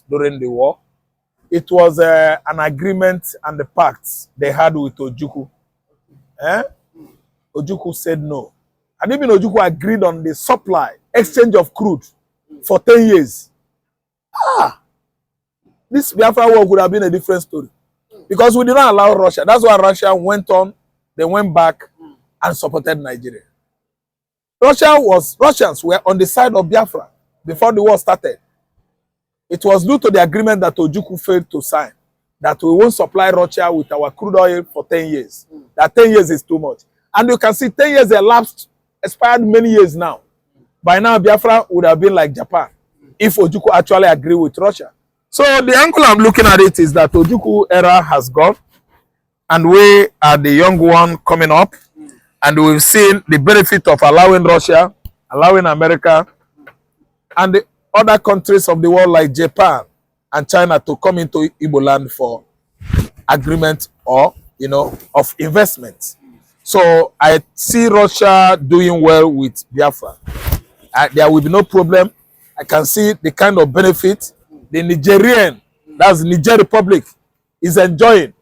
during the war. It was an agreement and the pact they had with Ojukwu. Ojukwu said no. And even Ojukwu agreed on the supply, exchange of crude for 10 years. This Biafra war would have been a different story. Because we did not allow Russia. That's why Russia went on, they went back and supported Nigeria. Russians were on the side of Biafra before the war started. It was due to the agreement that Ojukwu failed to sign that we won't supply Russia with our crude oil for 10 years. That 10 years is too much. And you can see 10 years elapsed, expired many years now. By now, Biafra would have been like Japan if Ojukwu actually agreed with Russia. So the angle I'm looking at it is that Ojukwu era has gone and we are the young one coming up. And we've seen the benefit of allowing Russia, allowing America, and the other countries of the world like Japan and China to come into Igbo land for agreement or, of investment. So I see Russia doing well with Biafra. There will be no problem. I can see the kind of benefit the Nigerian, that's the Niger Republic, is enjoying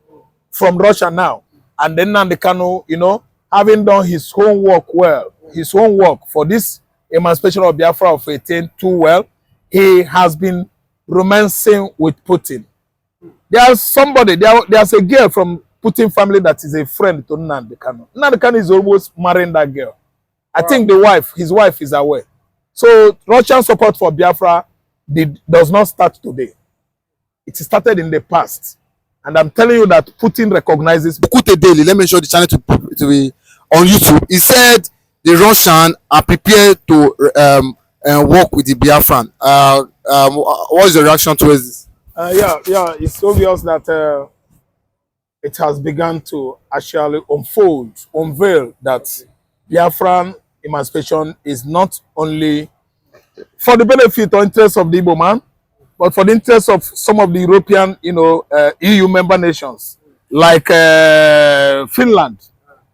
from Russia now. And then Nnamdi Kanu, having done his homework well, his homework for this emancipation of Biafra of 18 too well, he has been romancing with Putin. There's a girl from Putin family that is a friend to Nnamdi Kanu. Nnamdi Kanu is almost marrying that girl. I think his wife is aware. So Russian support for Biafra does not start today. It started in the past. And I'm telling you that Putin recognizes. Kute Daily, let me show the channel to be on YouTube. He said the Russians are prepared to work with the Biafran. What is your reaction towards this? Yeah, it's obvious that it has begun to actually unveil that Biafran emancipation is not only for the benefit or interest of the Igbo man, but for the interest of some of the European, EU member nations, like Finland.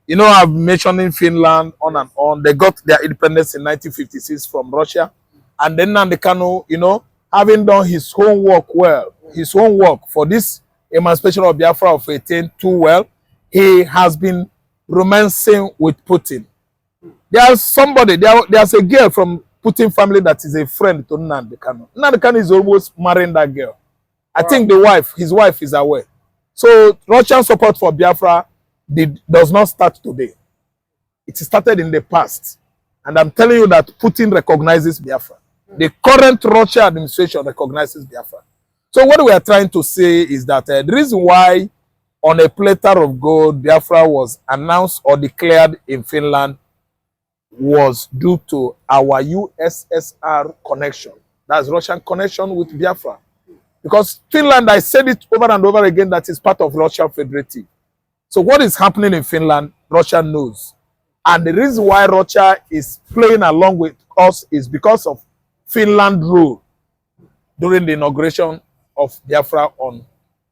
I've mentioned Finland on and on. They got their independence in 1956 from Russia. And then Nnamdi Kanu, having done his homework well, his homework for this emancipation of Biafra of 18 too well, he has been romancing with Putin. There's a girl from Putin family that is a friend to Nnamdi Kanu. Nnamdi Kanu is almost marrying that girl. I think his wife is aware. So Russian support for Biafra does not start today. It started in the past. And I'm telling you that Putin recognizes Biafra. The current Russian administration recognizes Biafra. So what we are trying to say is that the reason why on a platter of gold Biafra was announced or declared in Finland was due to our USSR connection. That's Russian connection with Biafra. Because Finland, I said it over and over again, that is part of Russian Federative. So what is happening in Finland, Russia knows. And the reason why Russia is playing along with us is because of Finland rule during the inauguration of Biafra on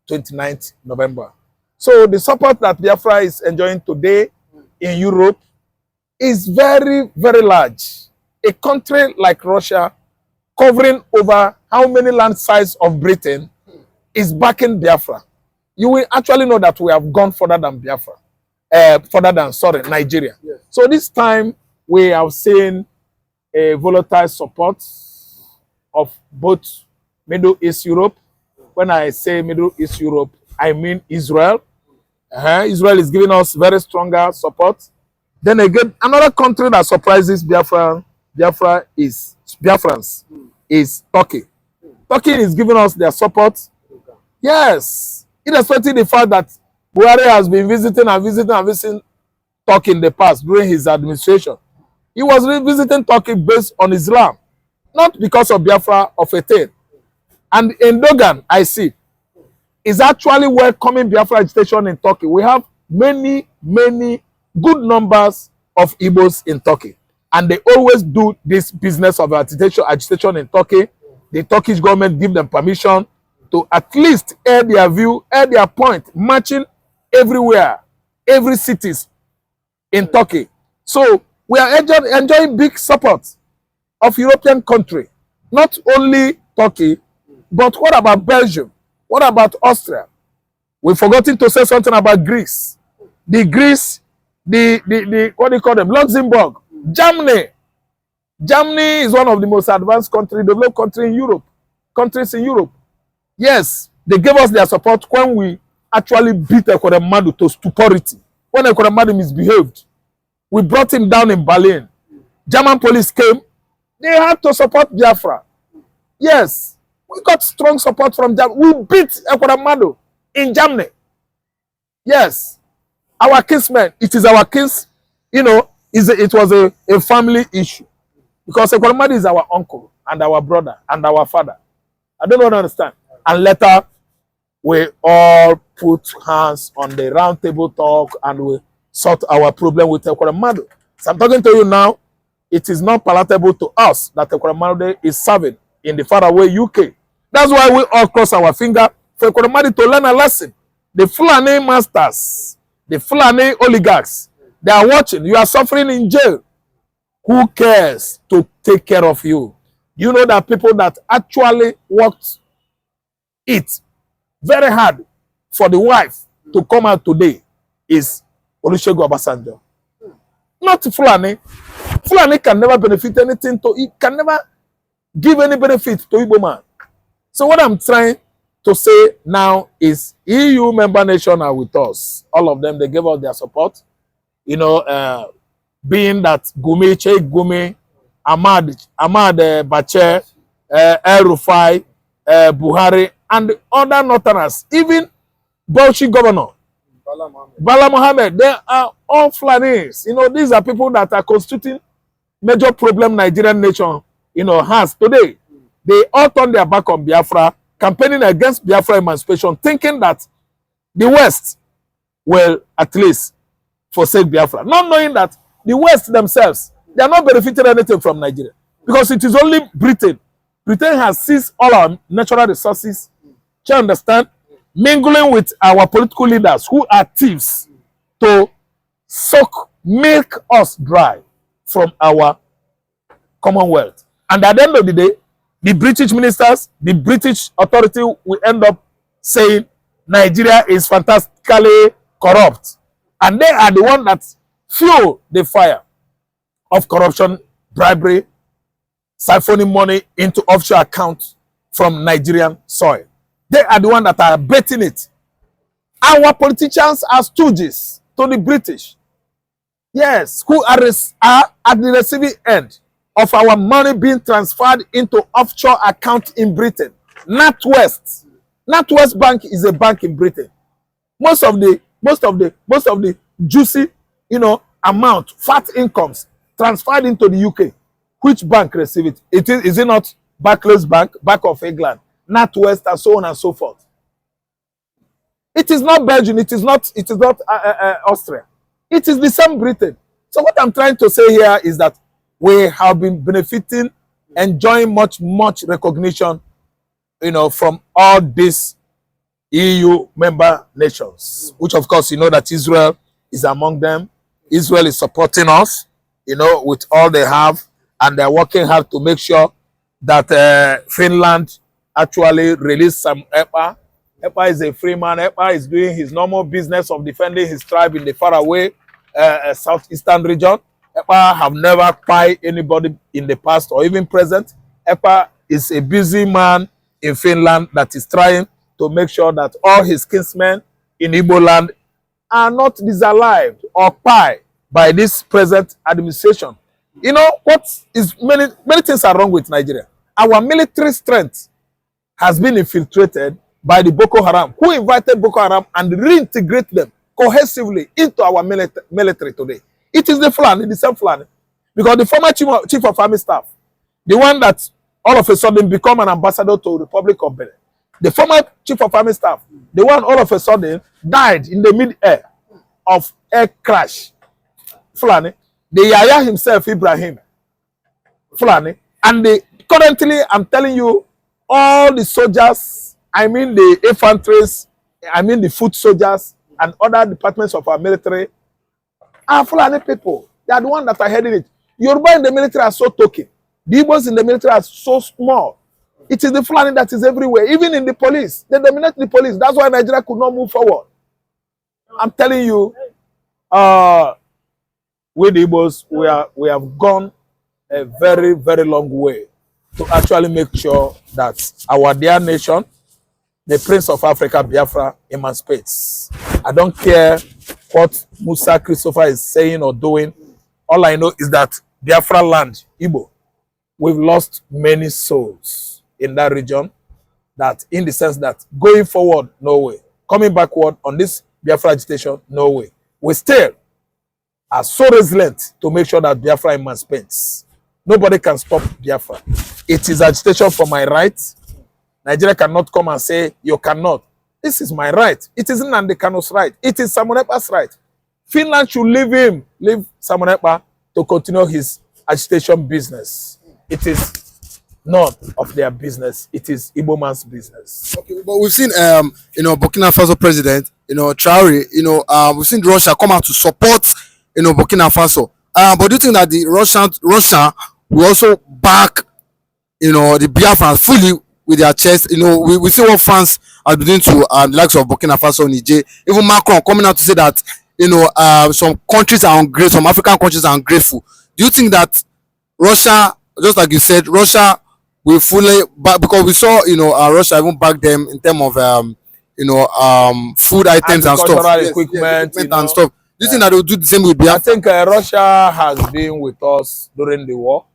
29th November. So the support that Biafra is enjoying today in Europe is very, very large. A country like Russia, covering over how many land size of Britain, is backing Biafra. You will actually know that we have gone further than Biafra. Nigeria. Yes. So this time we have seen a volatile support of both Middle East Europe. When I say Middle East Europe, I mean Israel. Israel is giving us very stronger support. Then again, another country that surprises Biafrans is Turkey. Turkey is giving us their support. Yes, irrespective of the fact that Buhari has been visiting Turkey in the past during his administration. He was visiting Turkey based on Islam, not because of Biafra of 18. And in Dogan, I see, is actually welcoming Biafra agitation in Turkey. We have many good numbers of Igbos in Turkey. And they always do this business of agitation in Turkey. The Turkish government give them permission to at least air their view, air their point, marching everywhere, every cities in Turkey. So we are enjoying big support of European country, not only Turkey, But what about Belgium? What about Austria? We've forgotten to say something about Greece. The what do you call them? Luxembourg, Germany. Germany is one of the most advanced countries, developed countries in Europe. Yes, they gave us their support when we actually beat Ekweremadu to stupidity. When Ekweremadu misbehaved, we brought him down in Berlin. German police came. They had to support Biafra. Yes, we got strong support from Germany. We beat Ekweremadu in Germany. Yes, our kinsmen. It is our kins. You know, it was a family issue because Ekweremadu is our uncle and our brother and our father. I don't understand. And later, we all put hands on the round table talk and we sort our problem with Ekweremadu. So I'm talking to you now. It is not palatable to us that Ekweremadu is serving in the faraway UK. That's why we all cross our finger for Ekweremadu to learn a lesson. The Fulani masters, the Fulani oligarchs, they are watching. You are suffering in jail. Who cares to take care of you? You know that people that actually worked it very hard for the wife to come out today is Olusegun Obasanjo. Not Fulani. Fulani can never benefit anything to it, can never give any benefit to Igbo man. So what I'm trying to say now is EU member nations are with us. All of them, they gave us their support. You know, being that Gumi, Sheikh Gumi, Ahmad Bache, El Rufai, Buhari, and other northerners, even Bauchi governor, Bala Mohammed, they are all Fulanis. You know, these are people that are constituting major problem Nigerian nation, you know, has today. They all turn their back on Biafra, campaigning against Biafra emancipation, thinking that the West will at least forsake Biafra, not knowing that the West themselves, they are not benefiting anything from Nigeria because it is only Britain. Britain has seized all our natural resources. Do you understand? Mingling with our political leaders who are thieves to milk us dry from our Commonwealth. And at the end of the day, the British ministers, the British authority will end up saying Nigeria is fantastically corrupt. And they are the one that fuel the fire of corruption, bribery, siphoning money into offshore accounts from Nigerian soil. They are the one that are betting it. Our politicians are stooges to the British. Yes, who are at the receiving end of our money being transferred into offshore accounts in Britain. NatWest Bank is a bank in Britain. Most of the juicy, you know, amount, fat incomes transferred into the UK. Which bank receive it? Is it not Barclays Bank, Bank of England, NatWest, and so on and so forth? It is not Belgium. It is not Austria. It is the same Britain. So what I'm trying to say here is that we have been benefiting, enjoying much recognition, you know, from all these EU member nations, which of course you know that Israel is among them. Israel is supporting us, you know, with all they have, and they're working hard to make sure that Finland actually release some Ekpa. Ekpa is a free man. Ekpa is doing his normal business of defending his tribe in the faraway southeastern region. Ekpa have never spied anybody in the past or even present. Ekpa is a busy man in Finland that is trying to make sure that all his kinsmen in Igbo land are not disallowed or spied by this present administration. You know what is many things are wrong with Nigeria. Our military strength has been infiltrated by the Boko Haram, who invited Boko Haram and reintegrate them cohesively into our military today. It is the Fulani, the same Fulani, because the former chief of army staff, the one that all of a sudden become an ambassador to the Republic of Benin, the former chief of army staff, the one all of a sudden died in the mid-air of air crash, Fulani, the Yaya himself, Ibrahim, Fulani, and currently, I'm telling you, all the soldiers, I mean the infanteries, I mean the foot soldiers, and other departments of our military are Fulani people. They are the ones that are heading it. Yoruba in the military are so token. The Igbos in the military are so small. It is the Fulani that is everywhere, even in the police. They dominate the police. That's why Nigeria could not move forward. I'm telling you, with the Igbos, we have gone a very, very long way to actually make sure that our dear nation, the Prince of Africa, Biafra, emancipates. I don't care what Musa Christopher is saying or doing. All I know is that Biafra land, Igbo, we've lost many souls in that region, that in the sense that going forward, no way. Coming backward on this Biafra agitation, no way. We still are so resilient to make sure that Biafra emancipates. Nobody can stop Biafra. It is agitation for my right. Nigeria cannot come and say, you cannot. This is my right. It isn't Nnamdi Kanu's right. It is Simon Ekpa's right. Finland should leave Simon Ekpa to continue his agitation business. It is none of their business. It is Igbo man's business. Okay, but we've seen Burkina Faso president, Traore, we've seen Russia come out to support, Burkina Faso. But do you think that the Russia will also back, the Biafrans fully with their chest? We see what France has been doing to the likes of Burkina Faso, Niger. Even Macron coming out to say that, some countries are ungrateful, some African countries are ungrateful. Do you think that Russia, just like you said, Russia will fully back, because we saw, Russia even back them in terms of, food items and stuff, equipment, and stuff. Do you think that they will do the same with Biafra? I think Russia has been with us during the war.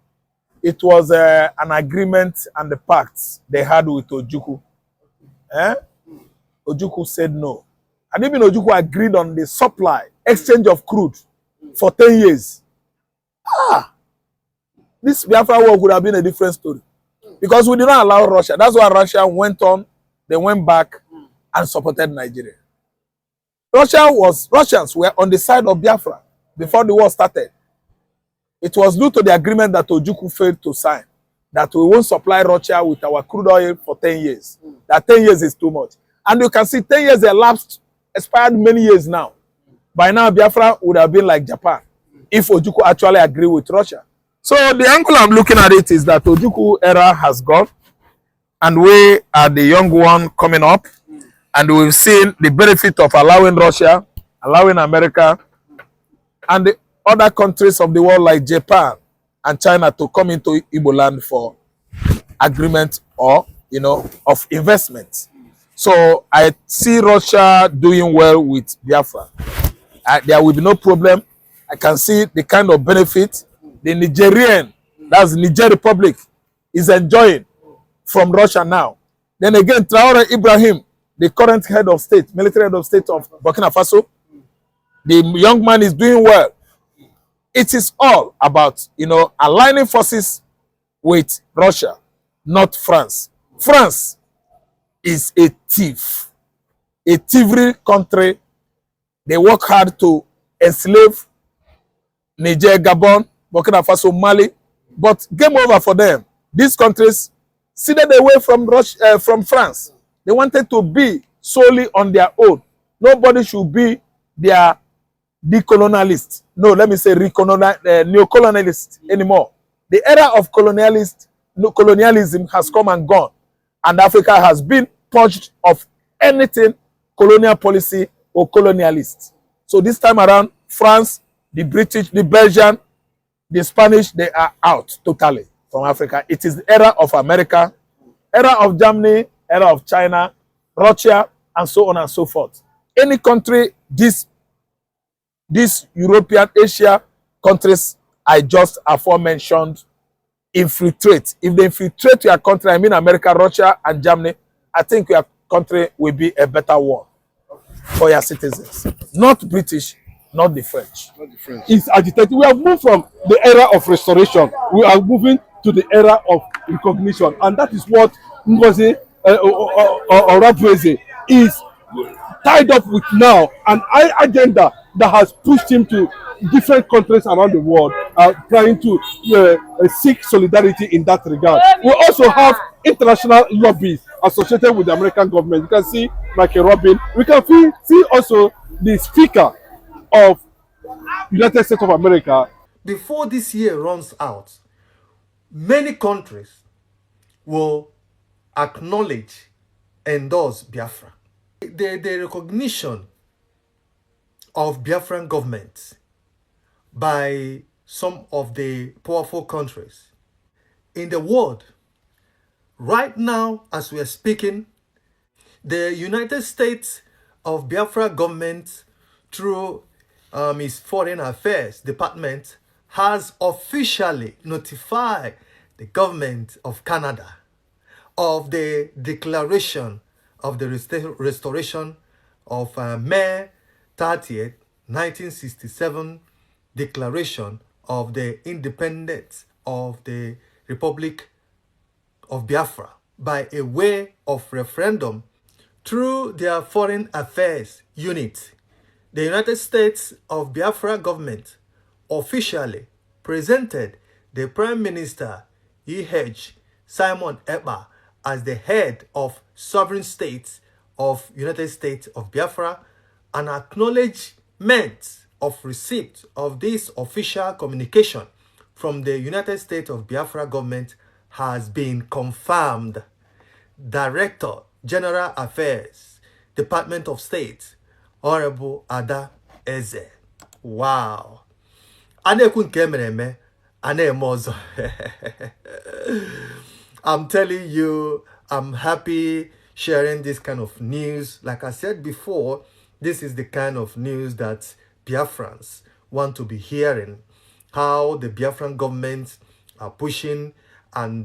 It was an agreement and the pact they had with Ojukwu. Ojukwu said no. And even Ojukwu agreed on the supply, exchange of crude for 10 years. This Biafra war would have been a different story. Because we did not allow Russia. That's why Russia went on, they went back and supported Nigeria. Russians were on the side of Biafra before the war started. It was due to the agreement that Ojukwu failed to sign that we won't supply Russia with our crude oil for 10 years. That 10 years is too much. And you can see 10 years elapsed, expired many years now. By now, Biafra would have been like Japan if Ojukwu actually agreed with Russia. So the angle I'm looking at it is that Ojukwu era has gone and we are the young one coming up, and we've seen the benefit of allowing Russia, allowing America, and the other countries of the world like Japan and China to come into Igbo land for agreement or, of investment. So I see Russia doing well with Biafra. There will be no problem. I can see the kind of benefit the Nigerian, that's Niger Republic, is enjoying from Russia now. Then again, Traore Ibrahim, the current head of state, military head of state of Burkina Faso, the young man is doing well. It is all about, aligning forces with Russia, not France. France is a thief, a thievery country. They work hard to enslave Niger, Gabon, Burkina Faso, Mali, but game over for them. These countries ceded away from from France. They wanted to be solely on their own. Nobody should be their decolonialist. No, let me say neocolonialist anymore. The era of colonialism has come and gone, and Africa has been purged of anything colonial policy or colonialist. So this time around, France, the British, the Belgian, the Spanish, they are out totally from Africa. It is the era of America, era of Germany, era of China, Russia, and so on and so forth. Any country, these European, Asia countries I just aforementioned, infiltrate. If they infiltrate your country, I mean America, Russia, and Germany, I think your country will be a better one for your citizens. Not British, not the French. Not the French. It's agitated. We have moved from the era of restoration. We are moving to the era of recognition. And that is what Ngozi Oradweze is tied up with now. An agenda that has pushed him to different countries around the world, trying to seek solidarity in that regard. We also have international lobbies associated with the American government. You can see Michael Robin. We can see also the Speaker of United States of America. Before this year runs out, many countries will acknowledge, endorse Biafra. The recognition of Biafran government by some of the powerful countries in the world. Right now, as we are speaking, the United States of Biafra government, through its Foreign Affairs Department, has officially notified the government of Canada of the declaration of the restoration of May 30th, 1967 declaration of the independence of the Republic of Biafra by a way of referendum through their Foreign Affairs Unit. The United States of Biafra government officially presented the Prime Minister E.H. Simon Ekpa as the head of sovereign states of United States of Biafra. An acknowledgement of receipt of this official communication from the United States of Biafra government has been confirmed. Director General Affairs, Department of State, Honorable Ada Eze. Wow. Anekwu nke mere eme, ana-eme ọzọ. I'm telling you, I'm happy sharing this kind of news. Like I said before, this is the kind of news that Biafrans want to be hearing. How the Biafran government are pushing and,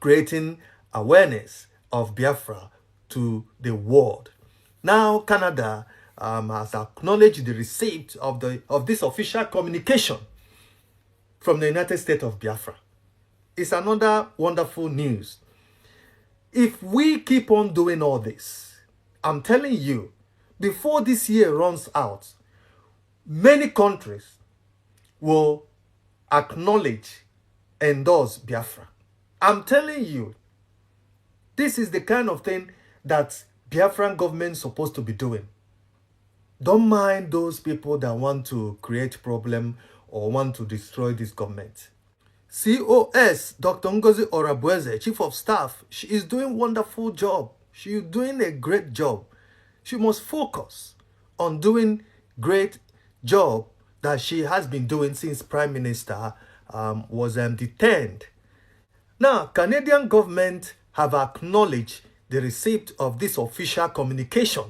creating awareness of Biafra to the world. Now, Canada has acknowledged the receipt of this official communication from the United States of Biafra. It's another wonderful news. If we keep on doing all this, I'm telling you, before this year runs out, many countries will acknowledge, endorse Biafra. I'm telling you, this is the kind of thing that Biafran government is supposed to be doing. Don't mind those people that want to create problem or want to destroy this government. COS, Dr. Ngozi Orabueze, Chief of Staff, she is doing a wonderful job. She is doing a great job. She must focus on doing great job that she has been doing since Prime Minister was detained. Now, Canadian government have acknowledged the receipt of this official communication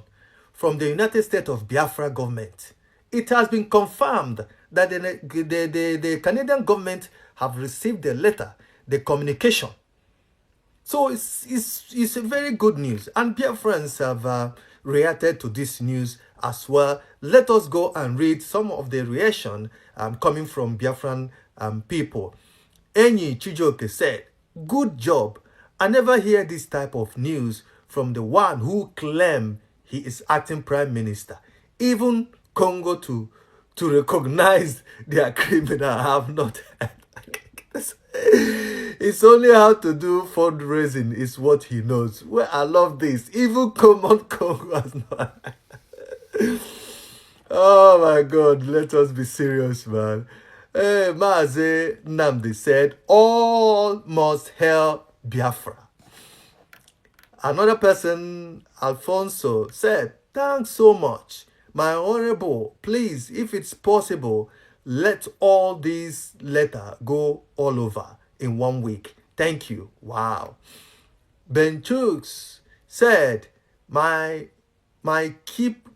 from the United States of Biafra government. It has been confirmed that the Canadian government have received the letter, the communication. So it's a very good news. And Biafrans have reacted to this news as well. Let us go and read some of the reaction coming from Biafran people. Enyi Chijoke said, "Good job. I never hear this type of news from the one who claimed he is acting prime minister. Even Congo to recognize their criminal have not." It's only how to do fundraising is what he knows. Well, I love this. Even common Congo has not. Oh my God, let us be serious, man. Maze Namdi said, all must hail Biafra. Another person, Alfonso, said, thanks so much. My honorable, please, if it's possible, let all these letters go all over in 1 week. Thank you. Wow. Ben Chooks said, my PM keep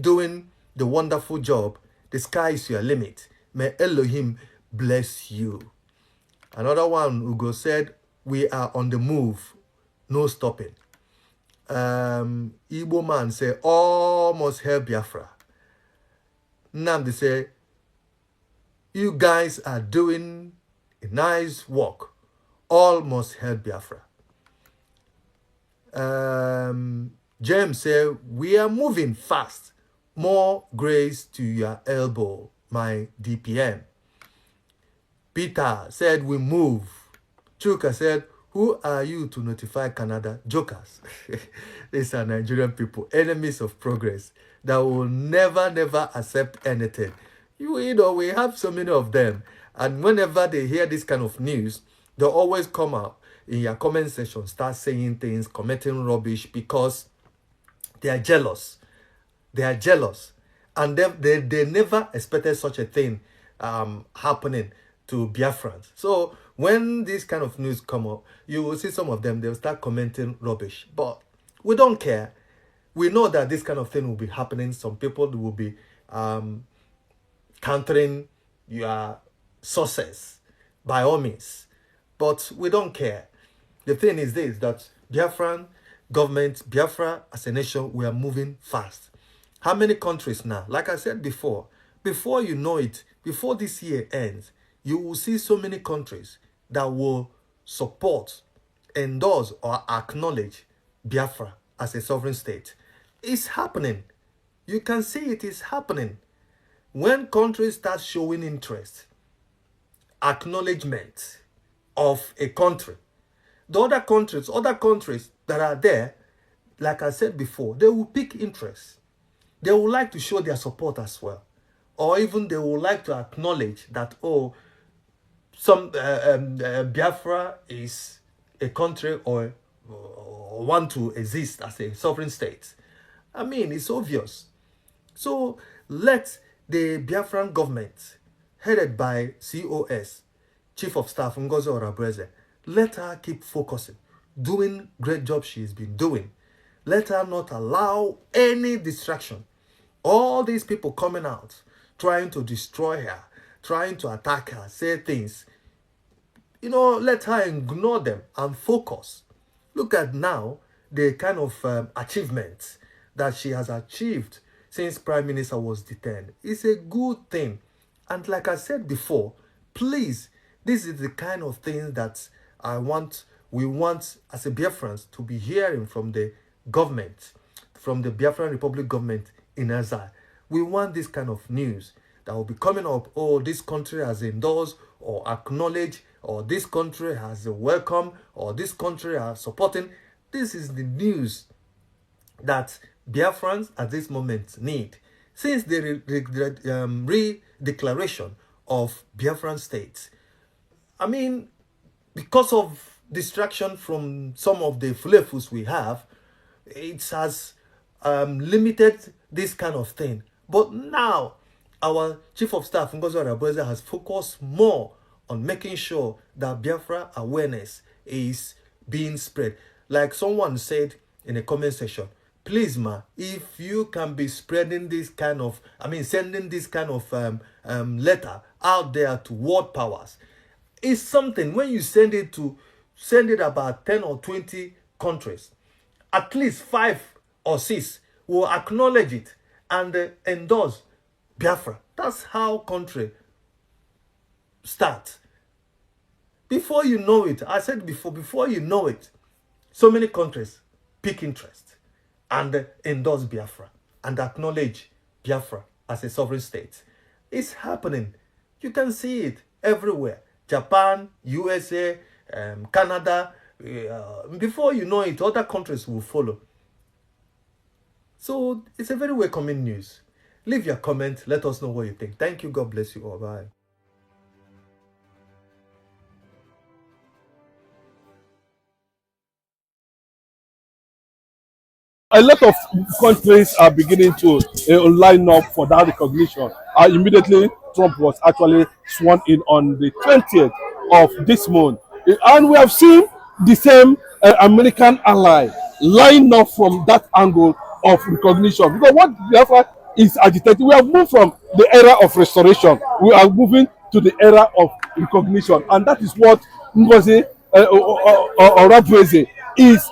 doing the wonderful job. The sky is your limit. May Elohim bless you. Another one, Ugo, said, we are on the move. No stopping. Igbo man said, all must help Biafra. Namdi said, you guys are doing a nice work. All must help Biafra. James said, we are moving fast. More grace to your elbow, my DPM. Peter said, we move. Chuka said, who are you to notify Canada? Jokers. These are Nigerian people, enemies of progress, that will never accept anything. You know, we have so many of them. And whenever they hear this kind of news, they'll always come out in your comment section, start saying things, commenting rubbish, because they are jealous. They are jealous. And they never expected such a thing happening to Biafrans. So when this kind of news come up, you will see some of them, they'll start commenting rubbish. But we don't care. We know that this kind of thing will be happening. Some people will be countering your sources by all means. But we don't care. The thing is this, that Biafran government, Biafra as a nation, we are moving fast. How many countries now? Like I said before you know it, before this year ends, you will see so many countries that will support, endorse, or acknowledge Biafra as a sovereign state. It's happening. You can see it is happening. When countries start showing interest, acknowledgement of a country, the other countries that are there, like I said before, they will pick interest. They would like to show their support as well. Or even they would like to acknowledge that, oh, some Biafra is a country or want to exist as a sovereign state. I mean, it's obvious. So let the Biafran government, headed by COS, Chief of Staff Ngozi Orabreze, let her keep focusing, doing great job she's been doing. Let her not allow any distraction. All these people coming out, trying to destroy her, trying to attack her, say things. You know, let her ignore them and focus. Look at now the kind of achievements that she has achieved since Prime Minister was detained. It's a good thing. And like I said before, please, this is the kind of thing that we want as a Biafrans to be hearing from the government, from the Biafran Republic government in exile. We want this kind of news that will be coming up. Oh, this country has endorsed or acknowledged, or this country has a welcome, or this country are supporting. This is the news that Biafrans at this moment need. Since the re-declaration of Biafran states, I mean, because of distraction from some of the fulefus we have, it has limited this kind of thing. But now, our Chief of Staff, Ngozi Orabreze, has focused more on making sure that Biafra awareness is being spread. Like someone said in a comment section, please, ma, if you can be spreading this kind of, sending this kind of letter out there to world powers, it's something. When you send it about 10 or 20 countries, at least 5 or 6 will acknowledge it and endorse Biafra. That's how country starts. Before you know it, I said before you know it, so many countries pick interest and endorse Biafra and acknowledge Biafra as a sovereign state. It's happening. You can see it everywhere. Japan, USA, Canada. Before you know it, other countries will follow. So it's a very welcoming news. Leave your comment. Let us know what you think. Thank you. God bless you all. Bye. A lot of countries are beginning to line up for that recognition. Immediately, Trump was actually sworn in on the 20th of this month. And we have seen the same American ally line up from that angle of recognition. Because what Biafra is agitating, we have moved from the era of restoration. We are moving to the era of recognition. And that is what Ngozi Orabreze is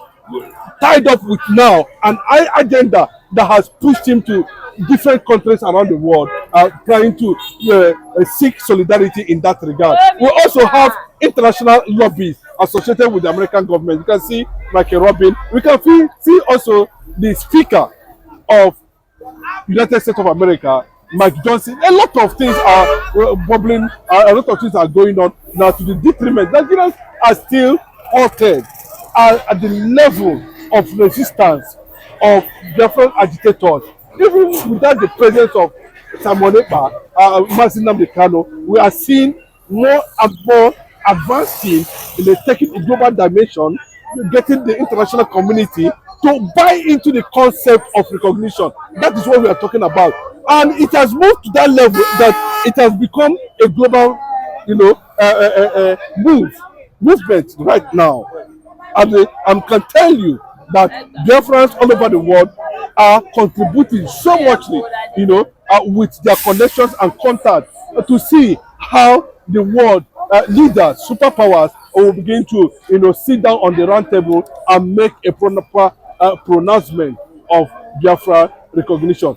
tied up with now, an agenda that has pushed him to different countries around the world, trying to seek solidarity in that regard. We also have international lobbies associated with the American government. You can see Michael Robin. We can see also the Speaker of United States of America, Mike Johnson. A lot of things are bubbling. A lot of things are going on now to the detriment. Nigerians are still halted at the level of resistance of different agitators. Even without the presence of Ekpa, Nnamdi Kanu, we are seeing more and more advanced team in taking a global dimension, getting the international community to buy into the concept of recognition. That is what we are talking about. And it has moved to that level that it has become a global, movement right now. And I can tell you that Biafrans all over the world are contributing so muchly, with their connections and contacts to see how the world leaders, superpowers will begin to, sit down on the round table and make a proper pronouncement of Biafra recognition.